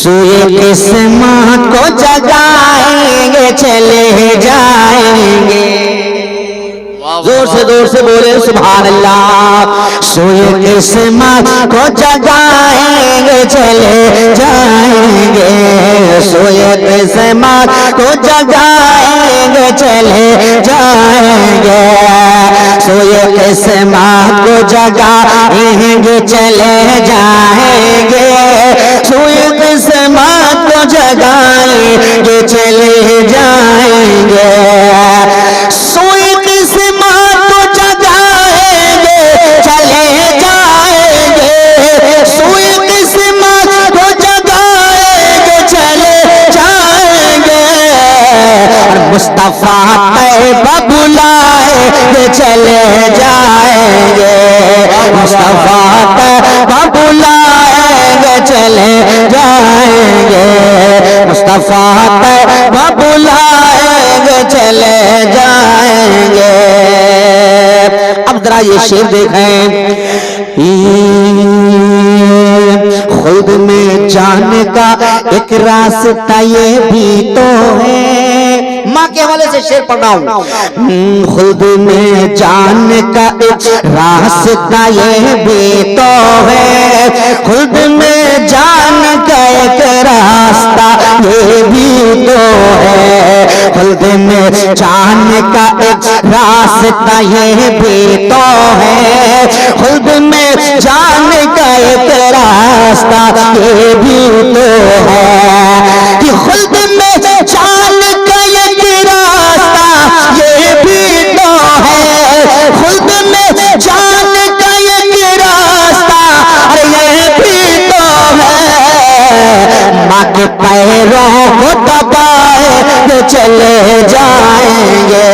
सोए किस्मत को जगाएंगे चले जाएंगे। जोर से बोले सुभान अल्लाह। सोए किस्मत को जगाएंगे चले जाएंगे। सोए किस्मत को जगाएंगे चले जाएंगे। सोए किस्मत को जगाएंगे चले जाएंगे। सोए किस्मत को जगाएंगे चले जाएंगे। सोए किस्मत को जगाएंगे चले जाएंगे। सोए किस्मत को जगाएंगे चले जाएंगे। और मुस्तफा तैयब बुलाएंगे चले जाएंगे। मुस्तफा तैयब बुलाएंगे चले जाएंगे। मुस्तफा तैयब बुलाएंगे चले जाएंगे। अब जरा ये शेर देखें। खुद में जाने का एक रास्ता ये भी तो है। माँ के हवाले से शेर पढ़ रहा हूं। खुद में जाने का एक रास्ता ये भी तो है। खुद में जाने का एक रास्ता ये भी तो है। खुद में जाने का एक रास्ता ये भी तो है। खुद में जाने का एक रास्ता ये भी तो है। कि खुद में जाने का एक रास्ता ये भी तो है। खुद में जाने का एक रास्ता ये भी तो है। माँ के पैरों को दबाए चले जाएंगे।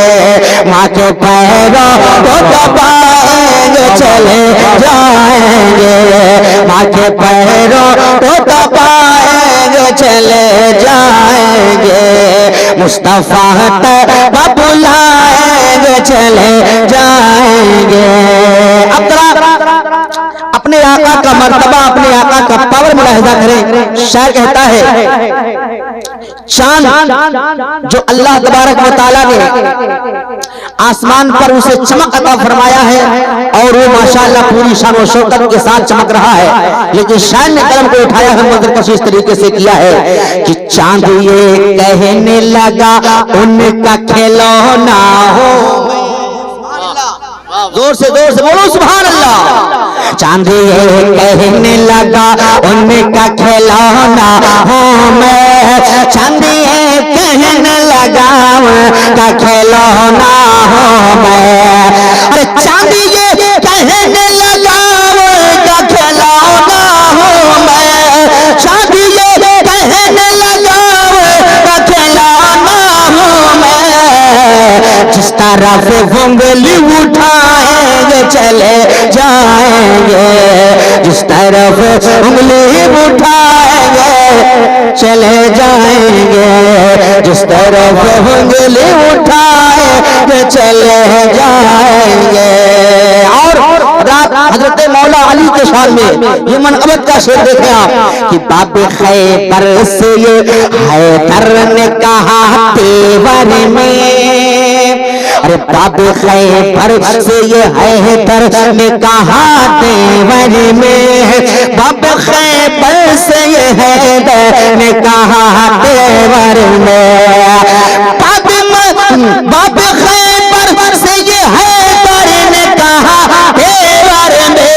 माँ के पैरों को दबाएंगे चले जाएंगे। माँ के पैरों को दबाएंगे चले जाएंगे। मुस्तफा तैयब बुलाएंगे चले जाएंगे। अब अपने आका का मर्तबा, अपने आका का पावर मुलाहिजा करें। शायर कहता है, चांद जो अल्लाह तबारक व तआला ने आसमान पर उसे चमक अता फरमाया है और वो माशाअल्लाह पूरी शान और शौकत के साथ चमक रहा है। लेकिन शायर ने कलम को उठाया है, मंजर को इस तरीके से किया है कि चांद ये कहने लगा उनका खिलौना हो। जोर से बोलो सुभान अल्लाह। चांद ये कहने लगा उनका खिलौना हूँ मैं। चांद ये कहने लगा उनका खिलौना हूँ मैं। अरे चांद ये कहने लगा उनका खिलौना हूँ मैं। चांद ये कहने लगा उनका खिलौना हूँ मैं। जिस तरफ उंगली उठाएंगे चले जाएंगे। जिस तरफ उंगली उठाएंगे चले जाएंगे। जिस तरफ उंगली उठाएंगे चले जाएंगे। और हजरत मौला अली के शान में ये मनक़बत का शेर देखें आप कि बाबे खैबर से ये हैदर ने कहा तेवर में। अरे बाबे खैबर से ये हैदर ने कहा तेवर में। बाबे खैबर से ये हैदर ने कहा तेवर में। बाबे खैबर से ये हैदर ने कहा तेवर में।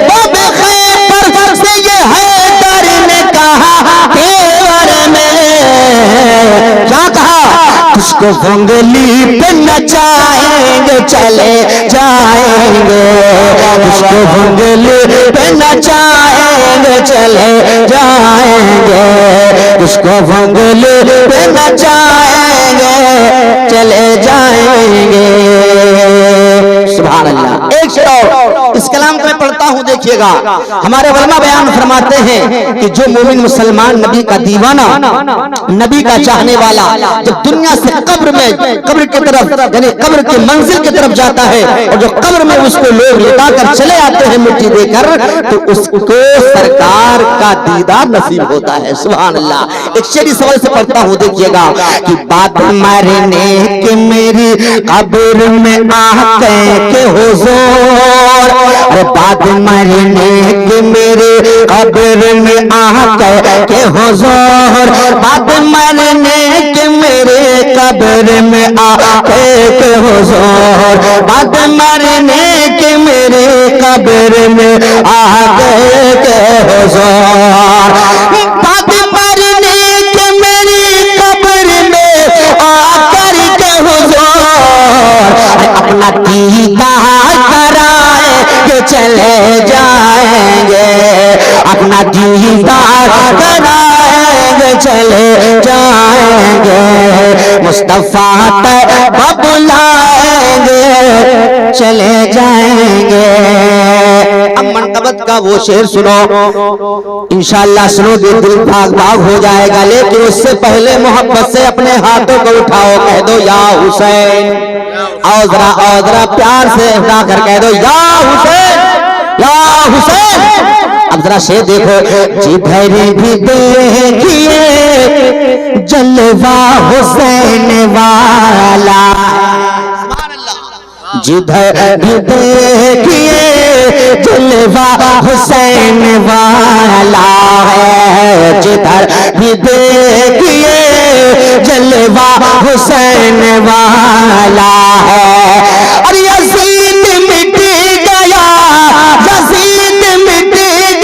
बाबे खैबर से ये हैदर ने कहा तेवर में। क्या कहा? उसको उंगली पे नचाएंगे चले जाएंगे। उसको उंगली पे नचाएंगे चले जाएंगे। उसको उंगली पे नचाएंगे चले जाएंगे। सुभान अल्लाह। एक शेर इस कलाम को मैं पढ़ता हूँ, देखिए। देखिएगा, हमारे उलमा बयान फरमाते हैं कि जो मोमिन मुसलमान नबी का दीवाना, नबी का चाहने वाला, जब दुनिया से कब्र में, कब्र की तरफ यानी कब्र की मंजिल की तरफ जाता है और जो कब्र में उसको लोग लिटा कर चले आते हैं मिट्टी देकर, तो उसको सरकार का दीदार नसीब होता है। सुभान अल्लाह। एक शेर सवाल से पढ़ता हूँ, देखिएगा कि बात मरने की मेरी कब्र में आके के हुजूर, अरे बात मरने की मेरी कब्र में आके के हुजूर, बात मरने की मेरे कब्र में आके के हुजूर, बात मरने की मेरे कब्र में आके के हुजूर, बात मरने की मेरी कब्र में आकर के हुजूर, अपना दीदार कराए के चले जाएंगे, अपना दीदार कराएंगे चले जाएंगे, मुस्तफा तक बुलाएंगे चले जाएंगे। अब मनकबत का वो शेर सुनो, इंशाअल्लाह सुनोगे दिल भाग भाग हो जाएगा, लेकिन उससे पहले मोहब्बत से अपने हाथों को उठाओ, कह दो या हुसैन। आओ जरा प्यार से उठाकर कह दो या हुसैन, या हुसैन। अब जरा शेर देखो, जिधर भी देखिए जलवा हुसैन वाला, जिधर भी देखिए जलवा हुसैन वाला है, जिधर भी देखिए जलवा हुसैन वाला है। और यजीद मिट गया, यजीद मिट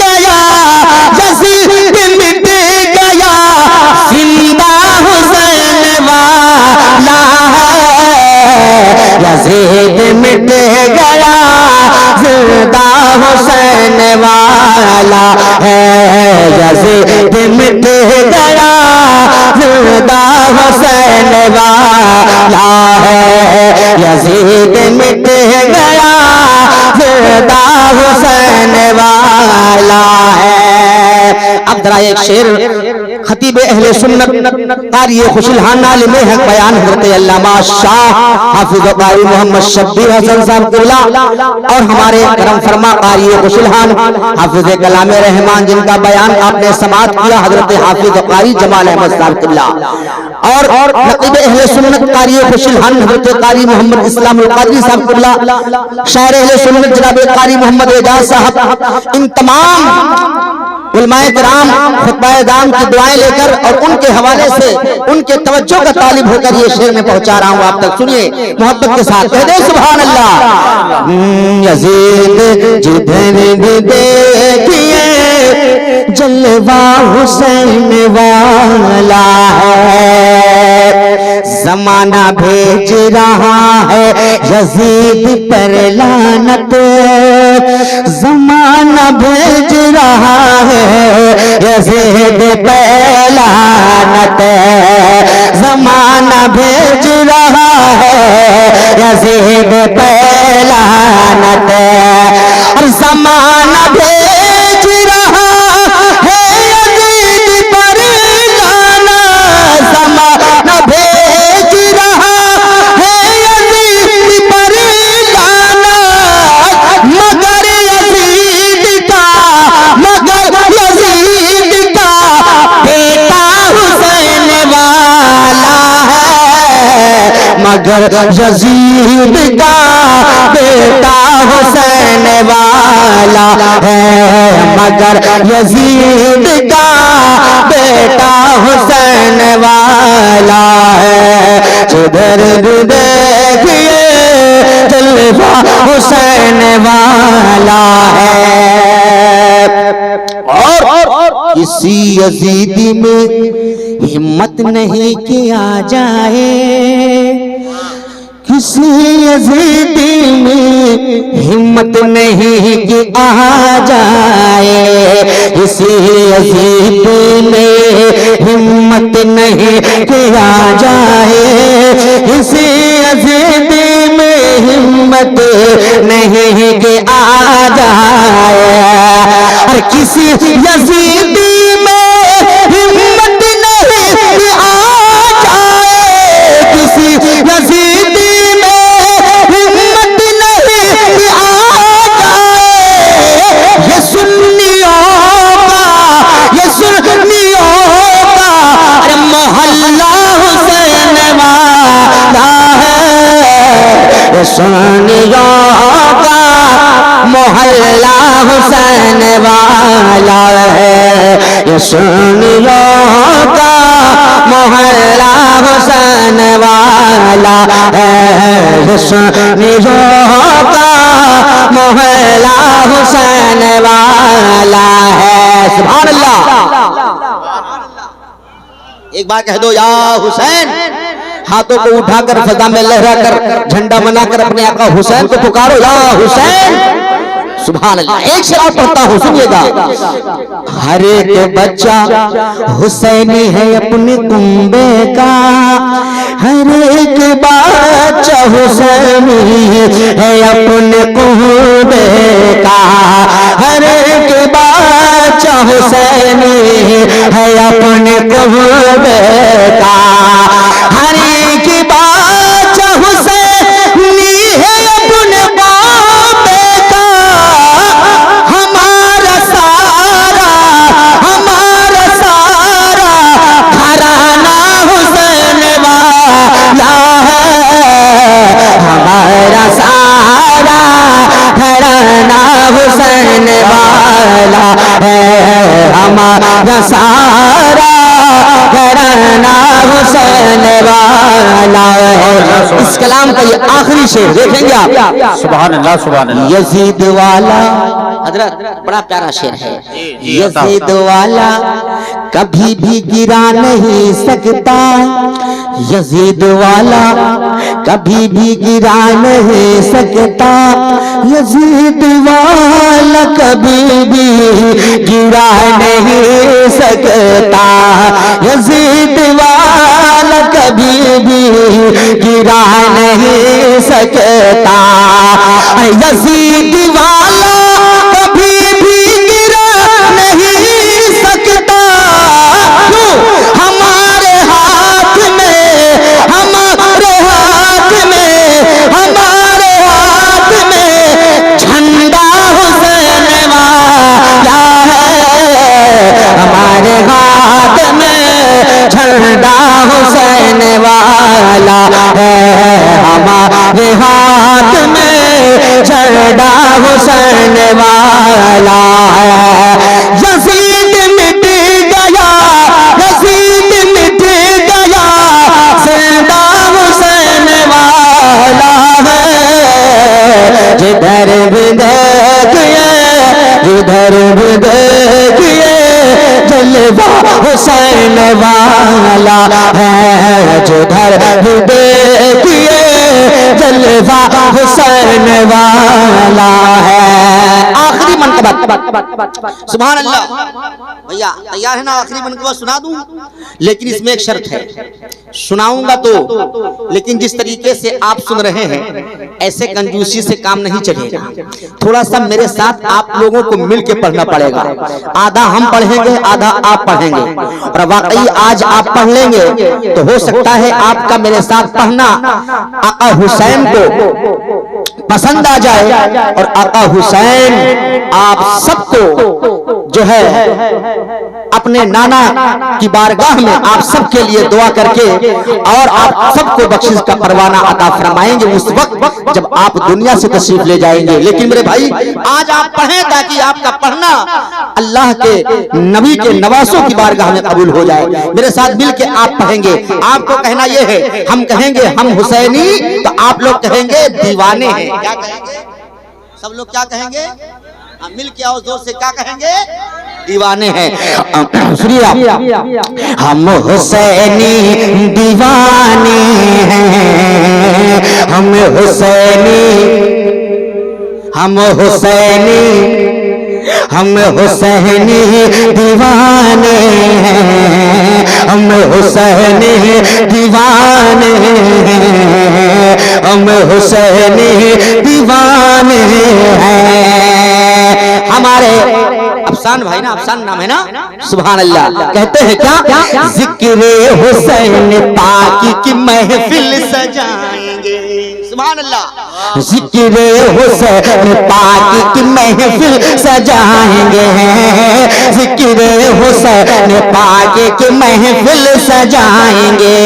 गया, यजीद मिट गया, जिंदा हुसैन वाला है, यजीद मिट गया, जिंदा हुसैन वाला है, यजीद मिट गया, जिंदा हुसैन वाला है, यजीद मिट गया, जिंदा हुसैन वाला है। अब जरा एक शेर खतीब अहले सुन्नत कारी खुशलहान आलिम हक बयान हज़रत अल्लामा शाह हाफिज़ कारी मोहम्मद शब्बीर हसन साहब क़िबला और हमारे करम फरमा कारी खुशलहान हाफिज़ कलाम रहमान, जिनका बयान आपने समाअत किया, हज़रत हाफिज़ कारी जमाल अहमद साहब क़िबला, और नक़ीब अहले सुन्नत कारी खुशलहान हज़रत कारी मोहम्मद इस्लामुल क़ादरी साहब क़िबला, शायर अहले सुन्नत जनाब कारी मोहम्मद एजाज साहब, इन तमाम उलमाए किराम खुतबाए दाम की दुआएं लेकर और उनके हवाले से उनके तवज्जो का तालिब होकर ये शेर में पहुंचा रहा हूं आप तक। सुनिए मोहब्बत के साथ, कह दे सुभान अल्लाह। यजीद जिधर भी देखिए जलवा हुसैन वाला है, जमाना भेज रहा है यजीद पर लानत, जमाना भेज रहा है यजीद पे लानत, जमाना भेज रहा है यजीद पे लानत, और जमाना भेज रहा है यजीद पर लानत, जमाना भेज रहा है यजीद पर लानत, मगर यजीद का, मगर यजीद का बेटा हुसैन वाला है, मगर यजीद का बेटा हुसैन वाला है, मगर यजीद का बेटा हुसैन वाला है, जिधर भी देखिए जलवा हुसैन वाला है। और किसी यजीदी में हिम्मत नहीं कि आ जाए, किसी यजीदी में हिम्मत नहीं कि आ जाए, किसी यजीदी में हिम्मत नहीं कि आ जाए, किसी यजीदी में हिम्मत नहीं कि आ जाए, किसी यजीदी में हिम्मत नहीं आ जाए, किसी यजीदी में हिम्मत नहीं आ जाए, ये सुन्नियों का अरे मोहल्ला हुसैन वाला है, ये सुन्नियों का मोहल्ला हुसैन वाला है, ये सुन्नियों का मोहल्ला हुसैन वाला है, ये सुन्नियों का मोहल्ला हुसैन वाला है। सुभान अल्लाह। एक बार कह दो या हुसैन, हाथों को उठाकर फजा में लहराकर झंडा बनाकर अपने आका हुसैन को पुकारो या हुसैन। सुभान अल्लाह। एक शेर और पढ़ता हूं, सुनिएगा। हर एक बच्चा हुसैनी है अपने कुंबे का, हर एक बच्चा हुसैनी है अपने कुंबे का, हर एक बच्चा हुसैनी है अपने कुंबे का, हर एक बच्चा हुसैनी है अपने बाबे का, हमारा सारा घराना हुसैन वाला है, हमारा सारा घराना हुसैन वाला है, हमारा सारा घराना हुसैन वाला है। इस कलाम का ये आखिरी शेर देखेंगे आप। सुभान अल्लाह, सुभान अल्लाह। यजीद वाला, हजरत बड़ा प्यारा शेर है। यजीद वाला कभी भी गिरा नहीं सकता, यजीद वाला कभी भी गिरा नहीं सकता, यजीद वाला कभी भी गिरा नहीं सकता, यजीद वाला कभी भी गिरा नहीं सकता, यजीद वाला कभी भी गिरा नहीं सकता, हमारे हाथ में, हमारे हाथ में, हमारे हाथ में झंडा हुसैन वाला है, हमारे हाथ में झंडा हुसैन वाला है, हमारे हाथ में झंडा हुसैन वाला है। यजीद मिट गया, यजीद मिट गया, जिंदा हुसैन वाला है, जिधर भी देखिए, जिधर भी देखिए जलवा हुसैन वाला है, जिधर भी देखिए जलवा हुसैन वाला है। आखिरी मनकबत, सुभान अल्लाह। भैया तैयार है ना? आखिरी मनकबत सुना दूं, लेकिन इसमें एक शर्त है, सुनाऊंगा तो, लेकिन जिस तरीके से आप सुन रहे हैं ऐसे कंजूसी से काम नहीं चलेगा, थोड़ा सा मेरे साथ आप लोगों को मिलके पढ़ना पड़ेगा। आधा हम पढ़ेंगे, आधा आप पढ़ेंगे, और वाकई आज आप पढ़ लेंगे तो हो सकता है आपका मेरे साथ पढ़ना आका हुसैन को पसंद आ जाए, और आका हुसैन आप सबको जो है अपने नाना की बारगाह में आप सबके लिए दुआ करके और आप सबको बख्शिश का परवाना अता फरमाएंगे उस वक्त जब आप दुनिया से तशरीफ ले जाएंगे। लेकिन मेरे भाई आज आप पढ़ें ताकि आपका पढ़ना अल्लाह के नबी के नवासों की बारगाह में कबूल हो जाए। मेरे साथ मिल के आप पढ़ेंगे। आपको कहना यह है, हम कहेंगे हम हुसैनी तो आप लोग कहेंगे दीवाने हैं। क्या कहेंगे? सब लोग क्या कहेंगे? मिल के आओ जोर से, क्या कहेंगे? दीवाने हैं। सुनिए, हम हुसैनी दीवाने हैं, हम हुसैनी, हम हुसैनी, हम हुसैनी दीवाने हैं, हम हुसैनी दीवाने हैं, हम हुसैनी दीवाने हैं। हमारे अब अफसान भाई ना, अफसान नाम है ना, सुभान अल्लाह। कहते हैं क्या, जिक्र हुसैन पाक की महफिल सजाएंगे, सुभान अल्लाह। जिक्र हुसैन पाक की महफिल सजाएंगे, जिक्र हुसैन पाक की महफिल सजाएंगे।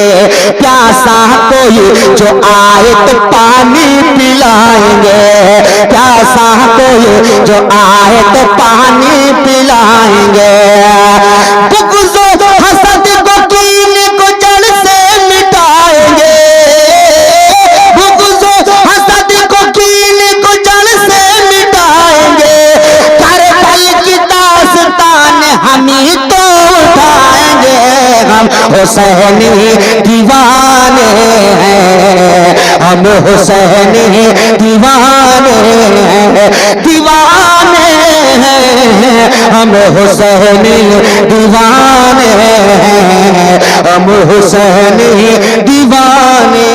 प्यासा कोई जो आए तो पानी पिलाएंगे, प्यासा कोई जो आए तो पानी पिलाएंगे। बुग़्ज़ हसद को कीन को जड़ से मिटाएंगे, बुग़्ज़ हसद को कीन को जड़ से मिटाएंगे। करबल की दास्तान हम ही तो उठाएंगे, हम हुसैनी दीवाने हैं, हम हुसैनी दीवाने हैं, दीवाने हैं, हम हुसैनी दीवाने हैं, हम हुसैनी दीवाने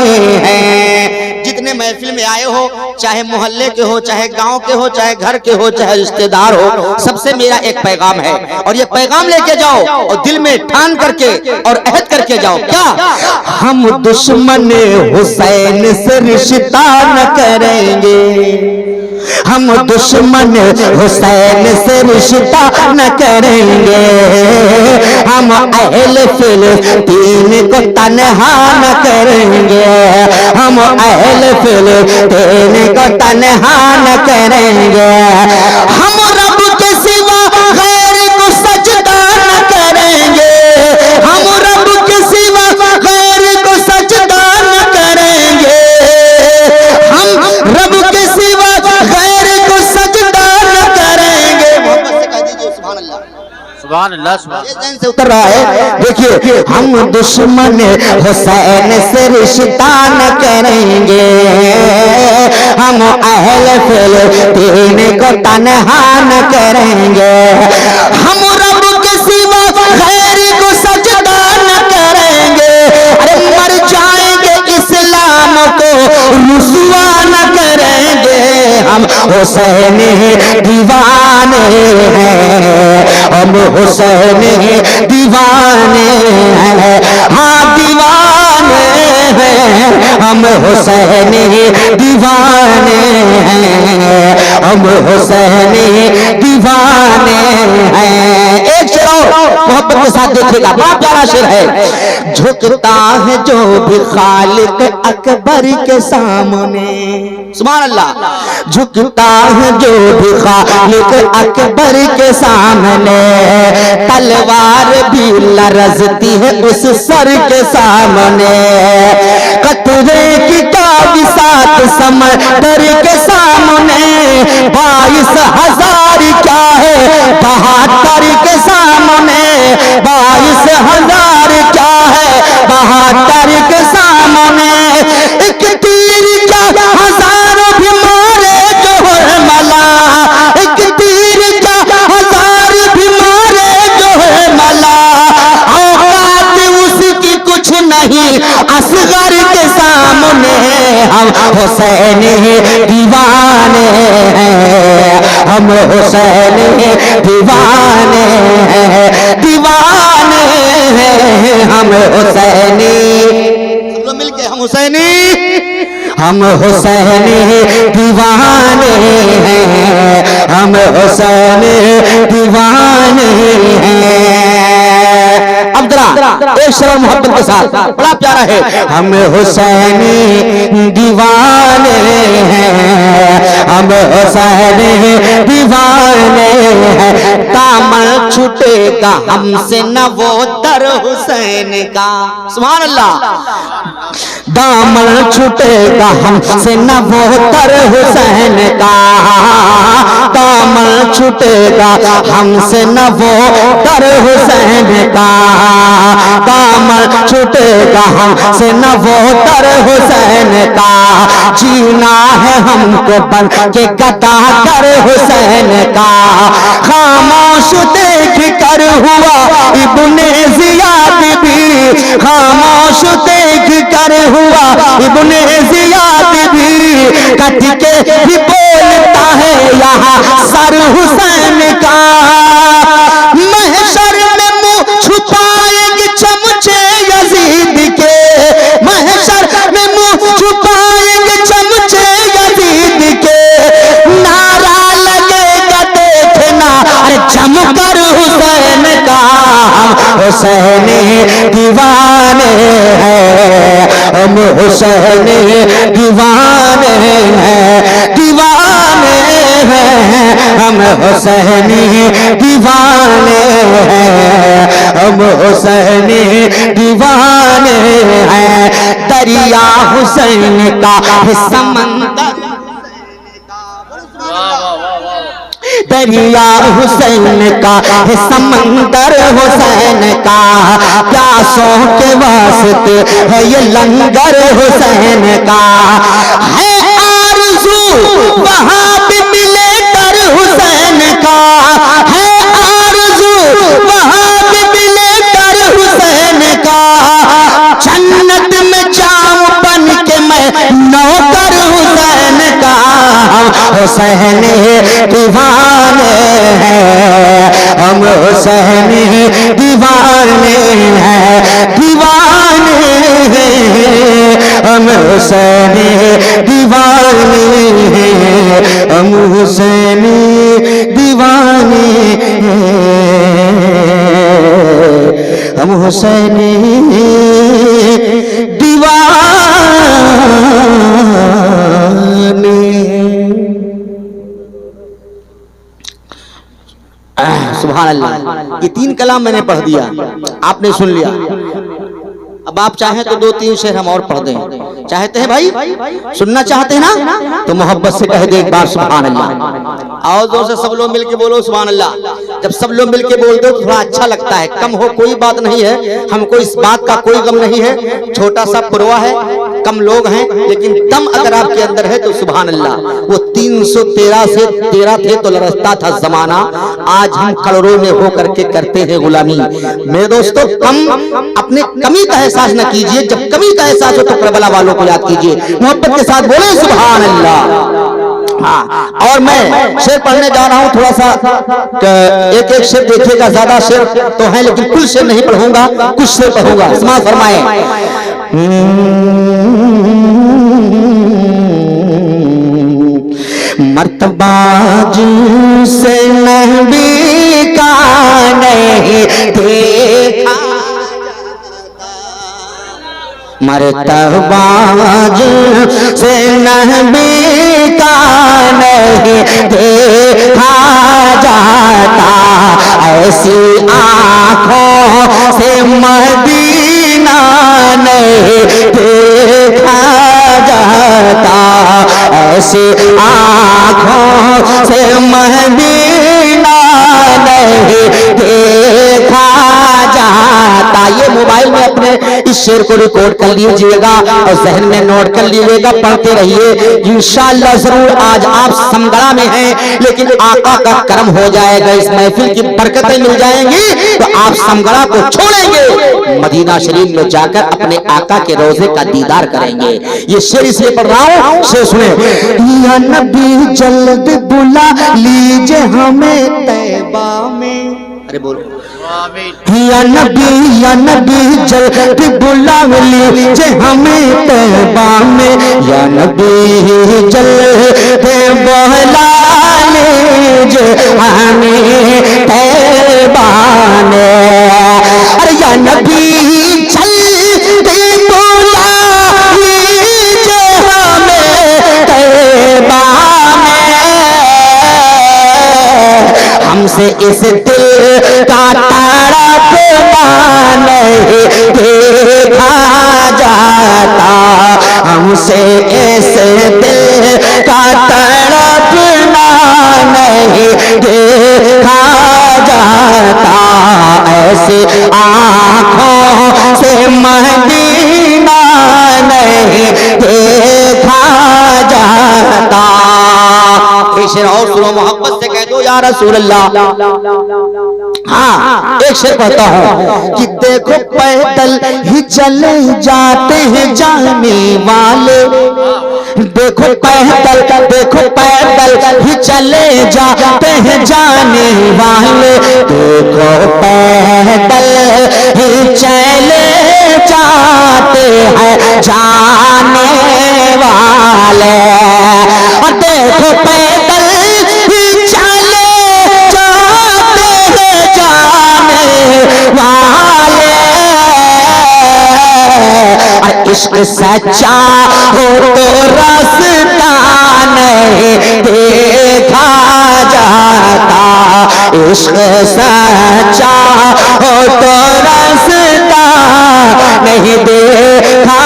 हैं। जितने महफिल में आए हो, चाहे मोहल्ले के हो, चाहे गांव के हो, चाहे घर के हो, चाहे रिश्तेदार हो, सबसे मेरा एक पैगाम है और ये पैगाम लेके जाओ और दिल में ठान करके और अहद करके जाओ। क्या, हम दुश्मन हुसैन से रिश्ता न करेंगे, हम दुश्मन हुसैन से रिश्ता न करेंगे। हम अहले फिलिस्तीन को तन्हा न करेंगे, हम अहले फिलिस्तीन को तन्हा न करेंगे। हम रब के सिवा गैर को सजदा न करेंगे, हम रब के सिवा गैर को सजदा न करेंगे, हम रब के सिवा गैर को सजदा न करेंगे। मोहब्बत से कह दीजिए सुभान अल्लाह, सुभान अल्लाह, सुभान ये जहन से उतर रहा है। देखिए, हम दुश्मन हुसैन से रिश्ता न करेंगे, हम अहले फिलिस्तीन को तन्हा न करेंगे, हम रब के सिवा गैर को सजदा न करेंगे। अरे मर जाएंगे इस्लाम को रुसवा न करेंगे, हम हुसैनी दीवाने हैं, हम हुसैनी दीवाने हैं, हाँ दीवाने हैं, हम हुसैनी दीवाने हैं, हम हुसैनी दीवाने हैं। एक शेर मोहब्बत के साथ देखिएगा, बड़ा प्यारा शेर है। झुकता है जो भी खालिक अकबर के सामने, सुभान अल्लाह। झुकता है जो भी खालिक अकबर के सामने, तलवार भी लरजती है उस सर के सामने। कतरे की काबिसात समंदर के सामने, 22,000 क्या है 72 के सामने, 22,000 क्या है 72 के सामने। एक तीर क्या हजारों भी मारे जोहर मला, एक तीर क्या हजार भी मारे जोहर मला। औकात उसकी कुछ नहीं असगर के सामने, हम हुसैनी दीवाने हैं, हम हुसैनी दीवाने हैं, दीवाने हैं, हम हुसैनी। सब लोग मिलके हम हुसैनी, हम हुसैनी दीवाने हैं, हम हुसैनी दीवाने हैं। अब जरा एक शेर मोहब्बत के साथ, बड़ा प्यारा है। हम हुसैनी दीवाने हैं, हम हुसैनी दीवाने हैं। दामन छूटेगा हमसे न वो दर हुसैन का, सुभान अल्लाह। दामन छूटेगा हमसे न वो दर हुसैन का, दामन छूटेगा हमसे न वो दर हुसैन का, दामन छूटेगा हमसे न वो दर हुसैन का। जीना है हमको बन के गदा कर हुसैन का। खामोश देख कर हुआ इब्ने जियाद भी, खामोश देख कर हुआ इब्ने जियाद भी। कट के भी बोलता है यहाँ सर हुसैन का। हुसैन दीवाने हैं, हम हुसैन दीवाने हैं, दीवाने हैं, हम हुसैन दीवाने हैं, हम हुसैन दीवाने हैं। दरिया हुसैन का है समंदर, दरिया हुसैन का है समंदर हुसैन का, प्यासों के वास्ते है ये लंगर हुसैन का, है आरज़ू वहाँ भी मिले कर हुसैन का, है आरज़ू वहाँ भी मिले कर हुसैन का, जन्नत में जाऊं बन के मैं नौकर हुसैन का, हुसैन दीवाने हैं, हम हुसैन दीवाने हैं, दीवाने हैं, हम हुसैन दीवाने हैं, हम हुसैन दीवाने हैं, हम हुसैन दीवाने। सुभान अल्लाह। ये 3 कलाम मैंने पढ़ दिया, आपने सुन लिया। अब आप चाहें तो 2-3 शेर हम और पढ़ दें, चाहते हैं भाई? सुनना चाहते हैं ना? तो मोहब्बत से कह दे एक बार सुभान अल्लाह। आओ जोर से सब लोग मिलके बोलो सुभान अल्लाह। जब सब लोग मिलके बोलते हो तो थोड़ा अच्छा लगता है। कम हो कोई बात नहीं है, हमको इस बात का कोई गम नहीं है। छोटा सा पुरवा है, कम लोग हैं, लेकिन दम अगर आपके अंदर है तो सुभान अल्लाह। वो 313 से 13 थे तो लरसता था जमाना, आज हम करोड़ों में हो करके करते हैं गुलामी। मेरे दोस्तों, अपने कमी का एहसास न कीजिए, जब कमी का एहसास हो तो करबला वालों को याद कीजिए। मोहब्बत के साथ बोले सुभान अल्लाह। हाँ, और मैं शेर पढ़ने जा रहा हूँ, थोड़ा सा एक एक शेर देखिएगा, ज्यादा शेर तो है लेकिन कुछ शेर नहीं पढ़ूंगा, कुछ शेर पढ़ूंगा। समाज फरमाए। मर्तबा जिनसे नबी का नहीं देखा, मर्तबा जिनसे नबी का नहीं देखा जाता, ऐसी आँखों से मदीना नहीं देखा जाता, ऐसी आँखों से मदीना नहीं देखा जाता। ये मोबाइल में अपने इस शेर को रिकॉर्ड कर लीजिएगा और जहन में नोट कर लीजिएगा, पढ़ते रहिए। इंशाअल्लाह जरूर आज आप समगड़ा में हैं, लेकिन आका का कर्म हो जाएगा, इस महफिल की बरकतें मिल जाएंगी तो आप समगड़ा को छोड़ेंगे, मदीना शरीफ में जाकर अपने आका के रोजे का दीदार करेंगे। ये शेर इसलिए पढ़ रहा हूँ, शेर सुने। या नबी जल्द बुला लीजिए हमें तैबा में, अरे बोलो। या नबी जल्द बुला लीजिए हमें तैबा में, या नबी जल्द बुला लीजिए हमें तैबा में, अरे या नबी जल्द बुला लीजिए हमें तैबा में, हमसे इस दिल का तड़पना नहीं देखा जाता, हमसे इस दिल का तड़पना नहीं देखा जाता, ऐसे आँखों से मदीना नहीं देखा जाता। एक शेर और सुनो, मोहब्बत से कह दो या रसूल अल्लाह। हाँ, एक शेर पढ़ता हूँ कि देखो पैदल ही चले जाते हैं जाने वाले, देखो पैदल ही चले जाते हैं जाने वाले, देखो पैदल ही चले जाते हैं जाने वाले, और देखो पैदल ही चले जाते हैं जाने वाले, इश्क सच्चा हो तो रास्ता नहीं देखा जाता, इश्क सच्चा हो तो रास्ता नहीं देखा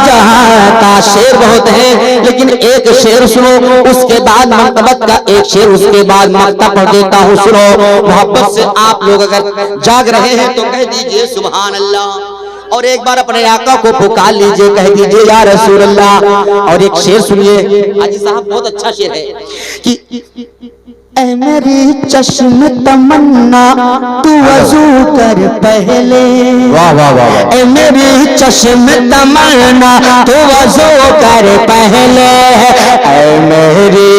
जाता। शेर बहुत है लेकिन एक शेर सुनो, उसके बाद मकतबत का एक शेर, उसके बाद मकतब पढ़ देता हूँ, सुनो। मोहब्बत से आप लोग अगर जाग रहे हैं तो कह दीजिए सुभान अल्लाह, और एक बार अपने आका को पुकार लीजिए, कह दीजिए या रसूल अल्लाह। और एक शेर सुनिए, हाजी साहब बहुत अच्छा शेर है कि ऐ मेरी चश्म तमन्ना तू वजू कर पहले, वाह वाह वाह वाह। ऐ मेरी चश्म तमन्ना तू वजू कर पहले, ऐ मेरी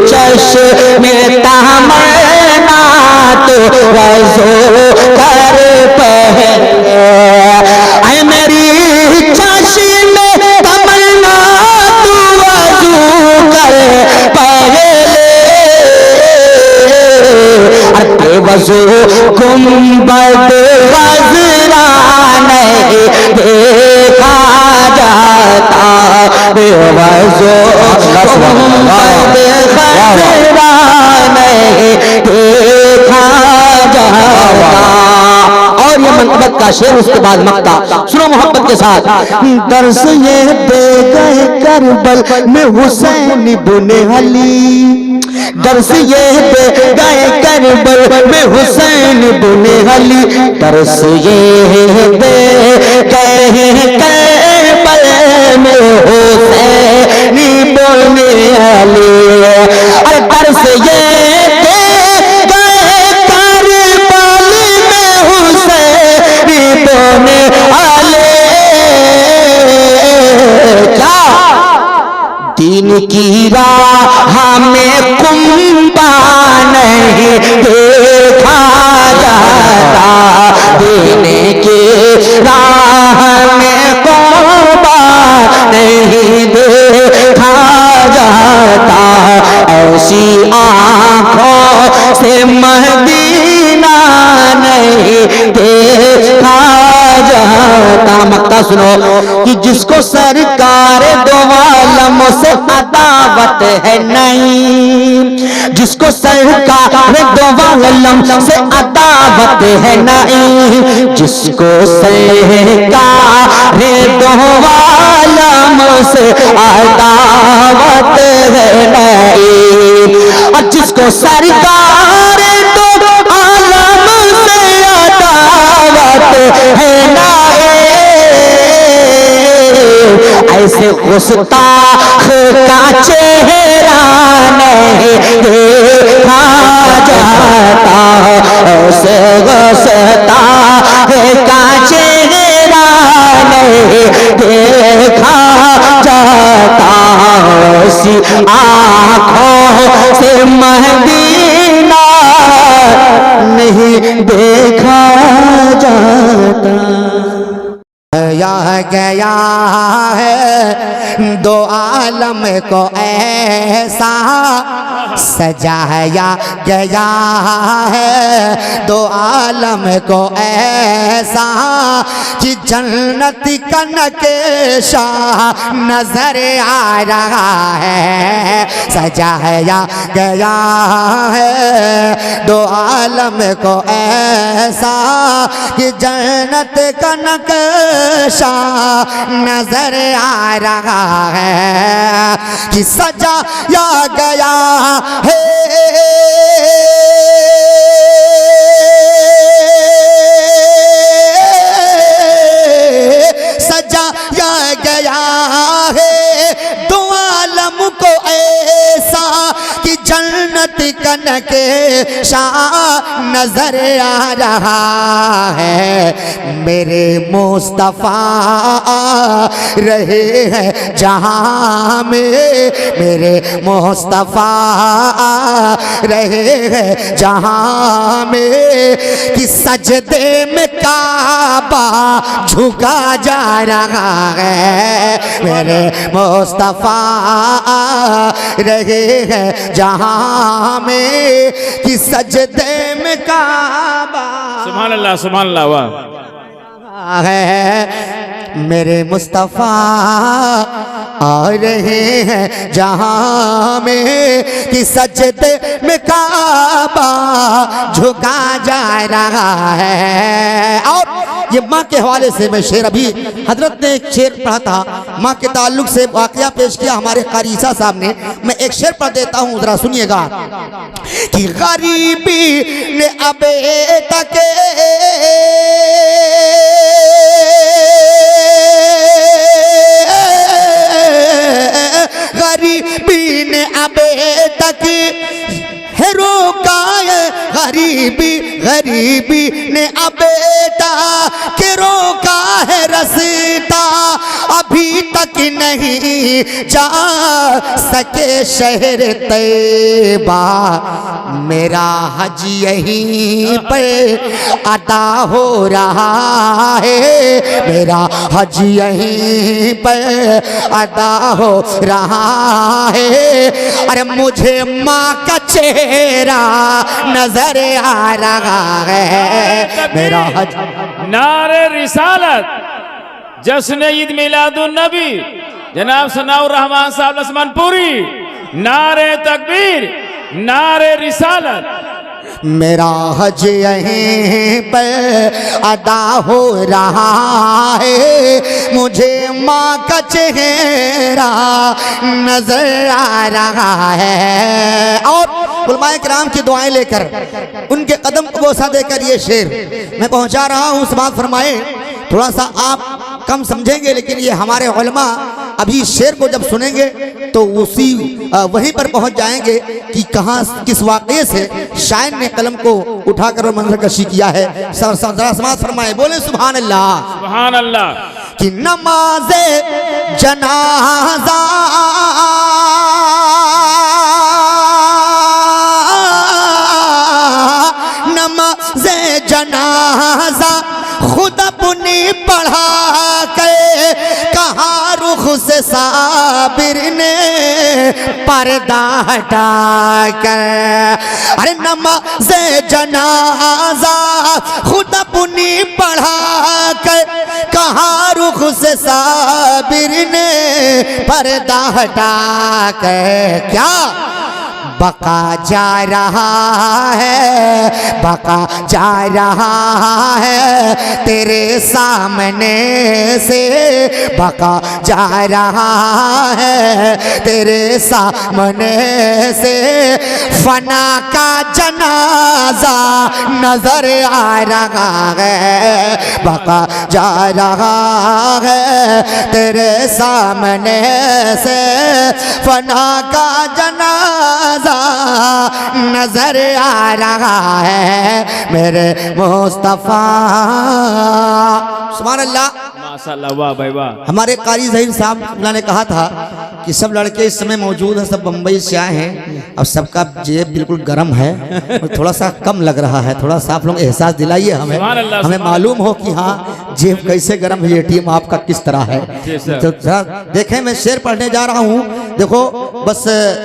चश्म तमन्ना तू वजू कर पहले, ऐ मेरी चश्म तमन्ना तू वजू कर पहले, बेवजू गुंबद खज़रा नहीं देखा जाता, बेवजू गुंबद खज़रा नहीं देखा जाता। और ये मनकबत का शेर, उसके बाद मक्ता, सुनो मोहब्बत के साथ। दर्स ये दे गए करबल में हुसैन इब्ने अली, दर्स ये दे गए करबल में हुसैन इब्ने अली, दर्स ये दे गए करबल में हुसैन इब्ने अली, अरे दर्स ये दे गए करबल में हुसैन इब्ने अली। क्या दीन की राह में कुंबा नहीं देखा जाता, दीन की राह में कुंबा नहीं देखा जाता, ऐसी आँखों से मदीना नहीं देखा जाता। मक्का सुनो कि जिसको सरकार दो आलमों से अदावत है नहीं, जिसको सरकार दो आलम से अदावत है नहीं, जिसको सरकार दो आलम से अदावत है नहीं, और जिसको सरकार दो आलम से अदावत है नहीं, ऐसे गुस्ताख का चेहरा नहीं देखा जाता, ऐसे गुस्ताख का चेहरा नहीं देखा जाता, ऐसी आँखों से मदीना नहीं देखा जाता। गया गया है दो आलम को ऐसा सजाया गया है, दो आलम को ऐसा कि जन्नत का नक्शा नजर आ रहा है, सजाया गया है दो आलम को ऐसा कि जन्नत का नक्शा नजर आ रहा है, कि सजाया गया है सजाया गया है दो आलम को ऐसा कि जन्नत का नक्शा नजर आ रहा है। मेरे मुस्तफा रहे हैं जहां में, मेरे मुस्तफा रहे हैं जहां में, कि सजदे में काबा झुका जा रहा है। मेरे मुस्तफा रहे हैं जहां में, कि सजदे में काबा सुभान अल्लाह वाह है। मेरे मुस्तफ़ा आ रहे हैं जहां में कि सजदे में काबा झुका जा रहा है। और ये माँ के हवाले से मैं शेर, अभी हजरत ने एक शेर पढ़ा था माँ के ताल्लुक से, वाकया पेश किया हमारे कारी ईसा साहब ने। मैं एक शेर पढ़ देता हूँ, जरा सुनिएगा कि गरीबी ने अबे तक गरीबी ने अबे तक है रोका है, गरीबी ने अबेटा के रोका है रास्ता, अभी तक नहीं जा सके शहर तैबा, मेरा हज यहीं पर अदा हो रहा है, मेरा हज यहीं पर अदा हो रहा है। अरे मुझे माँ का चेहरा नजर आ रहा है, मेरा हज। नारे रिसालत, जश्न ईद मिलादुन नबी, जनाब सनाउर रहमान साहब लक्ष्मणपुरी। नारे तकबीर, नारे रिसालत। मेरा हज यहीं पर अदा हो रहा है, मुझे माँ का चेहरा नजर आ रहा है। और उलमाए किराम की दुआएं लेकर, उनके कदम को बोसा देकर ये शेर मैं पहुंचा रहा हूँ। समाअत फरमाए, थोड़ा सा आप कम समझेंगे, लेकिन ये हमारे उलमा अभी शेर को जब सुनेंगे तो उसी वहीं पर पहुंच जाएंगे कि कहाँ किस वाक़े से शायर ने कलम को उठाकर मंजर कशी किया है। जरा समाअत फरमाए, बोले सुभान अल्लाह। सुभान अल्लाह। कि नमाज़े जनाजा नमाज़े जनाजा खुद अपनी पढ़ा के कहाँ रुख से साबिर ने पर्दा हटा कर। अरे नमाज़े जनाजा खुद अपनी पढ़ा कर कहाँ रुख से साबिर ने पर्दा हटा कर। क्या बका जा रहा है, बका जा रहा है तेरे सामने से, बका जा रहा है तेरे सामने से, फना का जनाजा नजर आ रहा है, बका जा रहा है तेरे सामने से, फना का जनाजा नजर आ रहा है मेरे मुस्तफा। सुभान अल्लाह, माशाअल्लाह, वाह भाई वाह। हमारे कारी ज़हीर साहब ने कहा था कि सब लड़के इस समय मौजूद हैं, सब बम्बई से आए हैं और सबका जेब बिल्कुल गर्म है और थोड़ा सा कम लग रहा है। थोड़ा सा आप लोग एहसास दिलाइए हमें, हमें मालूम हो कि हाँ जेब कैसे गर्म है, एटीएम आपका किस तरह है। तो देखें, मैं शेर पढ़ने जा रहा हूँ, देखो बस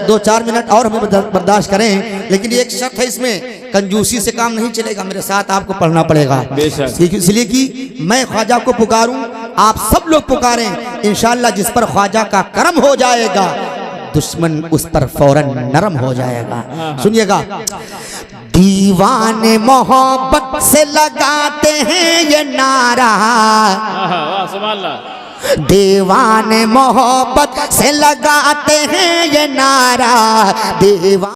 2-4 मिनट और हमें बर्दाश्त करें, लेकिन एक शर्त है इसमें, कंजूसी से काम नहीं चलेगा, मेरे साथ आपको पढ़ना पड़ेगा। इसलिए कि मैं ख्वाजा को पुकारूं, आप सब लोग पुकारें, इंशाअल्लाह जिस पर ख्वाजा का करम हो जाएगा दुश्मन उस पर फौरन नरम हो जाएगा। सुनिएगा, दीवाने मोहब्बत से लगाते हैं ये नारा, सुभान अल्लाह। दीवाने मोहब्बत से लगाते हैं ये नारा, दीवान